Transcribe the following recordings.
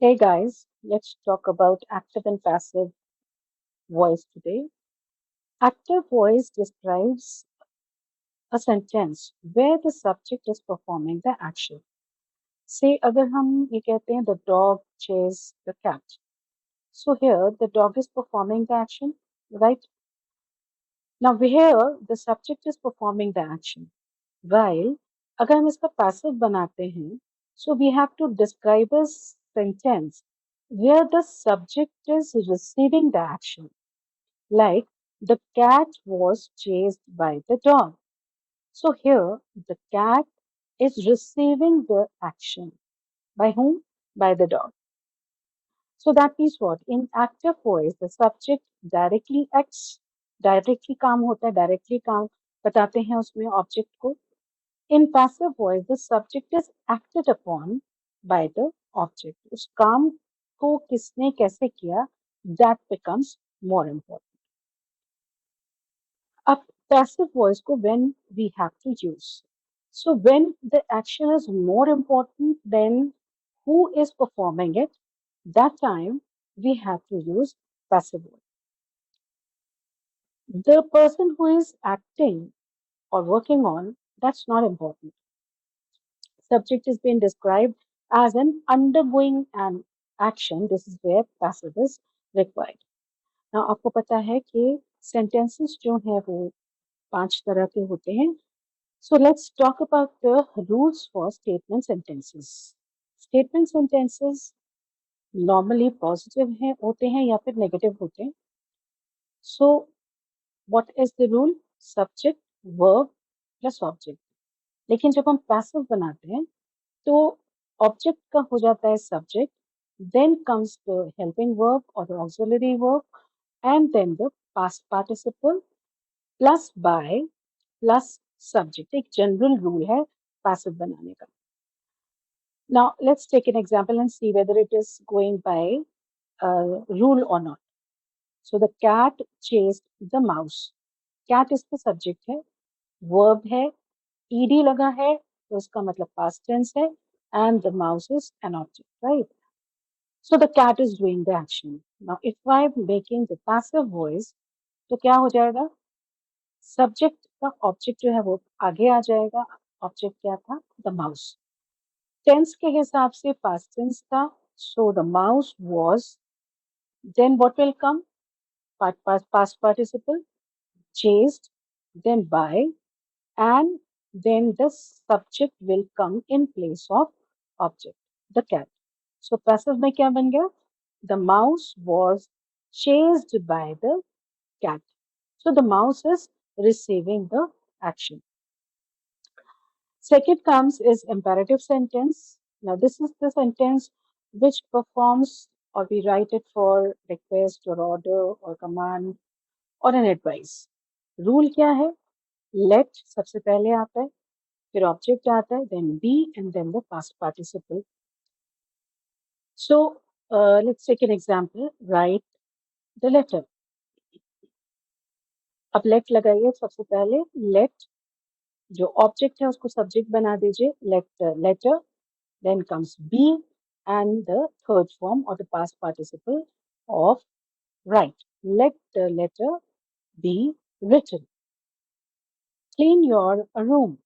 Hey guys, let's talk about active and passive voice today. Active voice describes a sentence where the subject is performing the action. Say अगर हम ये कहते हैं the dog chased the cat. So here the dog is performing the action, right? Now here the subject is performing the action. While अगर हम इसका passive बनाते हैं, so we have to describe a sentence where the subject is receiving the action. Like the cat was chased by the dog. So here the cat is receiving the action. By whom? By the dog. So that means what? In active voice, the subject directly acts, directly काम होता है, directly काम बताते हैं उसमें object को. In passive voice, the subject is acted upon by the object. उस काम को किसने कैसे किया, that becomes more important. A passive voice को when we have to use. So when the action is more important than who is performing it, that time we have to use passive voice. The person who is acting or working on, that's not important. Subject is being described as an undergoing an action. This is where passive is required. Now आपको पता है कि sentences जो है वो 5 तरह के होते हैं. So let's talk about the rules for statement sentences. Statement sentences normally positive हैं होते हैं या फिर negative होते हैं. So what is the rule? Subject, verb plus object. लेकिन जब हम passive बनाते हैं तो object का हो जाता है subject, then comes the helping verb or the auxiliary verb, and then the past participle plus by plus subject. एक general rule है passive बनाने का. Now let's take an example and see whether it is going by rule or not. So the cat chased the mouse. Cat इसका subject है, verb है, ed लगा है तो उसका मतलब past tense है, and the mouse is an object, right? So the cat is doing the action. Now if I'm making the passive voice, तो क्या हो जाएगा? Subject का object जो है वो आगे आ जाएगा. Object क्या था? The mouse. Tense के हिसाब से past tense था. So the mouse was. Then what will come? Past participle. Chased. Then by. And then the subject will come in place of object. The cat. So passive में क्या बन गया? The mouse was chased by the cat. So the mouse is receiving the action. Second comes is imperative sentence. Now this is the sentence which performs or we write it for request or order or command or an advice. Rule क्या है? Let सबसे पहले आता है, फिर object आता है, then be and then the past participle. So let's take an example. Write the letter. अब let लगाइए सबसे पहले. Let जो object है उसको subject बना दीजिए. Let the letter. Then comes be and the third form or the past participle of write. Let the letter be written. Clean your room.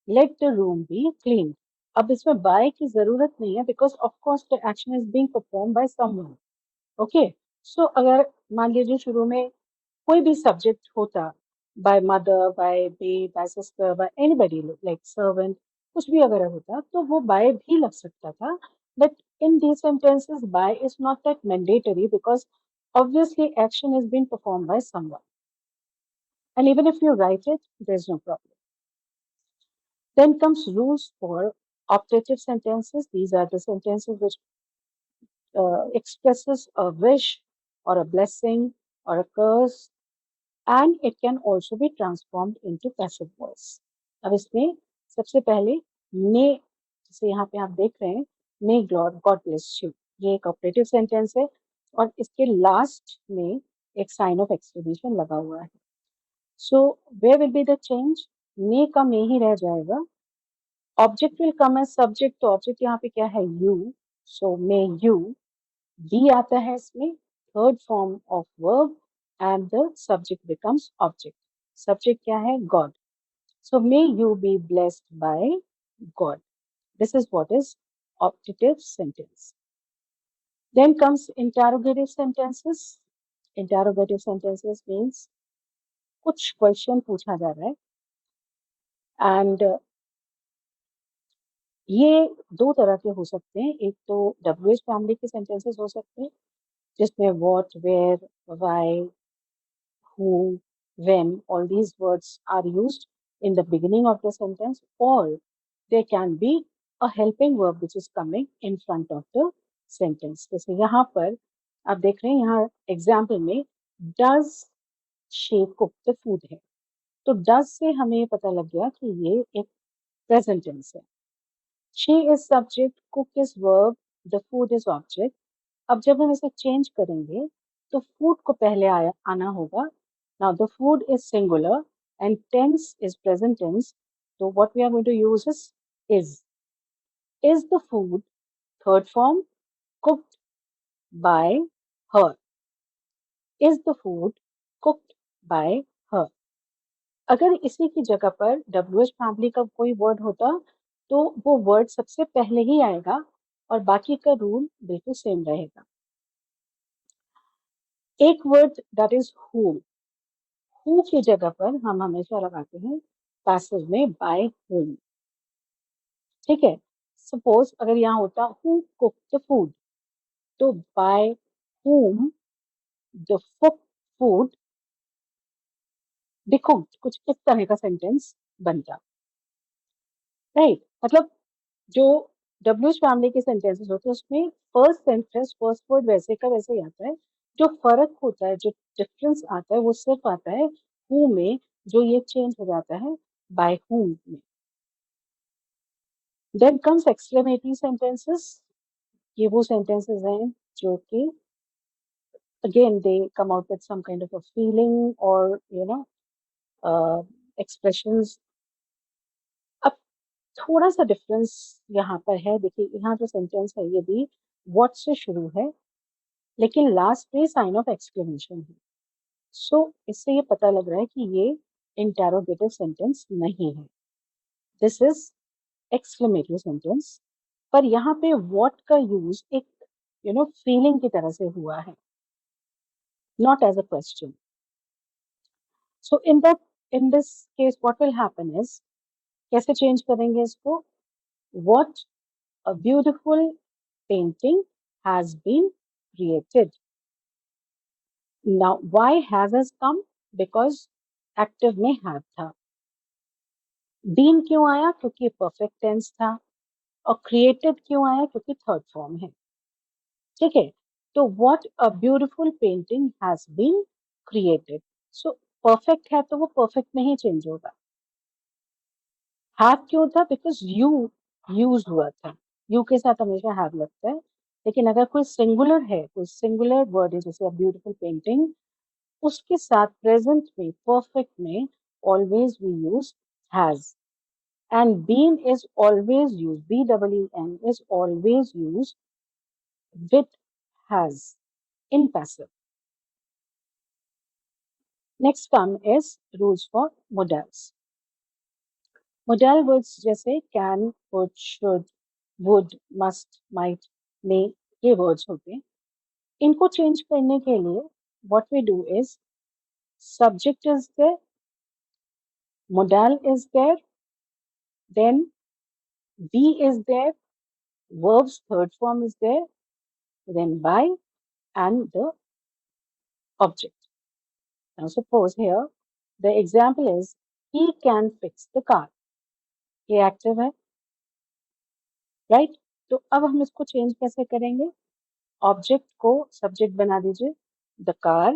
Let the room be cleaned. अब इसमें by की जरूरत नहीं है because of course the action is being performed by someone. Okay. So अगर मान लीजिए शुरू में कोई भी subject होता, by mother, by maid, by sister, by anybody like servant, कुछ भी अगर होता तो वो by भी लग सकता था. But in these sentences, by is not that mandatory because obviously action is being performed by someone. And even if you write it, there's no problem. Then comes rules for optative sentences. These are the sentences which expresses a wish or a blessing or a curse, and it can also be transformed into passive voice. अब इसमें सबसे पहले may, जैसे यहाँ पे आप देख रहे हैं, may God bless you, ये एक ऑपरेटिव सेंटेंस है और इसके लास्ट में एक साइन ऑफ एक्सक्लेमेशन लगा हुआ है. So where will be the change? may का may ही रह जाएगा. Object will come as subject, तो ऑब्जेक्ट यहाँ पे क्या है? you. So may you, be आता है इसमें, third form of verb, and the subject becomes object. Subject क्या है? God. So may you be blessed by God. This is what is optative sentence. Then comes interrogative sentences. Interrogative sentences means कुछ question पूछा जा रहा है and ये दो तरह के हो सकते हैं. एक तो WH फैमिली के सेंटेंसेस हो सकते हैं जिसमें what, where, why, who, when, all these words are used in the beginning of the sentence, or there can be a helping verb which is coming in front of the sentence. जैसे यहाँ पर आप देख रहे हैं, यहाँ example में does she cook the food है. तो does से हमें ये पता लग गया कि ये एक प्रेजेंट टेंस है. she is subject, cook is verb, the food is object. अब जब हम इसे चेंज करेंगे तो फूड को पहले आना होगा. Now the food is singular and tense is present tense. तो what we are going to use is. Is the food, third form, cooked by her. Is the food cooked by her. अगर इसी की जगह पर WH family का कोई word होता तो वो वर्ड सबसे पहले ही आएगा और बाकी का रूल बिल्कुल सेम रहेगा. एक वर्ड दैट इज हु की जगह पर हम हमेशा लगाते हैं पैसिव में बाय होम. ठीक है. सपोज अगर यहाँ होता हु कुक द फूड, तो by whom the food be cooked, कुछ इस तरह का सेंटेंस बनता. राइट. मतलब जो WH फैमिली के सेंटेंसेस होते हैं उसमें फर्स्ट सेंटेंस, फर्स्ट वर्ड वैसे का वैसे ही आता है. जो फर्क होता है, जो डिफरेंस आता है, वो सिर्फ आता है हु में, जो ये चेंज हो जाता है बाय whom में. Then comes exclamatory sentences. ये वो sentences हैं जो कि again they come out with some kind of a feeling or expressions. अब थोड़ा सा डिफरेंस यहाँ पर है. देखिए यहाँ जो सेंटेंस है ये भी what से शुरू है लेकिन लास्ट में साइन ऑफ एक्सक्लेमेशन है. सो इससे ये पता लग रहा है कि ये इंटेरोगेटिव सेंटेंस नहीं है. This is exclamatory sentence. पर यहाँ पे what का यूज एक फीलिंग की तरह से हुआ है, not as a question. So in this case, what will happen is, कैसे change करेंगे इसको? What a beautiful painting has been created. Now, why has come? Because active में have था. Been क्यों आया? क्योंकि perfect tense था. और created क्यों आया? क्योंकि third form है. ठीक है. तो what a beautiful painting has been created. So perfect है तो वो perfect में ही change होगा. have क्यों था? बिकॉज यू यूज हुआ था. यू के साथ हमेशा have लगता है. लेकिन अगर कोई सिंगुलर है, कोई सिंगुलर वर्ड है जैसे ब्यूटीफुल पेंटिंग, उसके साथ प्रेजेंट में, परफेक्ट में always we use has. And been is always use, BEEN is always used with has in passive. Next come is rules for modals. Modal words जैसे can, would, should, would, must, might, may, ये words होते हैं. इनको change करने के लिए what we do is, subject is there, modal is there, then be is there, verb's third form is there, then by and the object. Now suppose here the example is he can fix the car. ये active है, right? तो अब हम इसको change कैसे करेंगे? Object को subject बना दीजिए, द कार.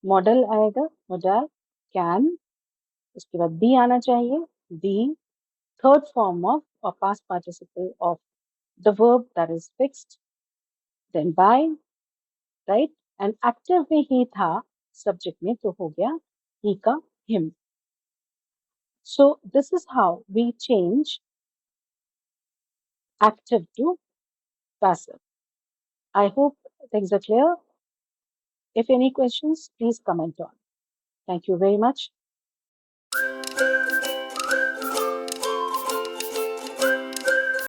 मॉडल आएगा, मॉडल कैन. उसके बाद बी आना चाहिए, बी. थर्ड फॉर्म ऑफ और past participle of the verb that is fixed. Then by, right. And active में ही था सब्जेक्ट में, तो हो गया ही का him. So this is how we change active to passive. I hope things are clear. If any questions, please comment on. Thank you very much.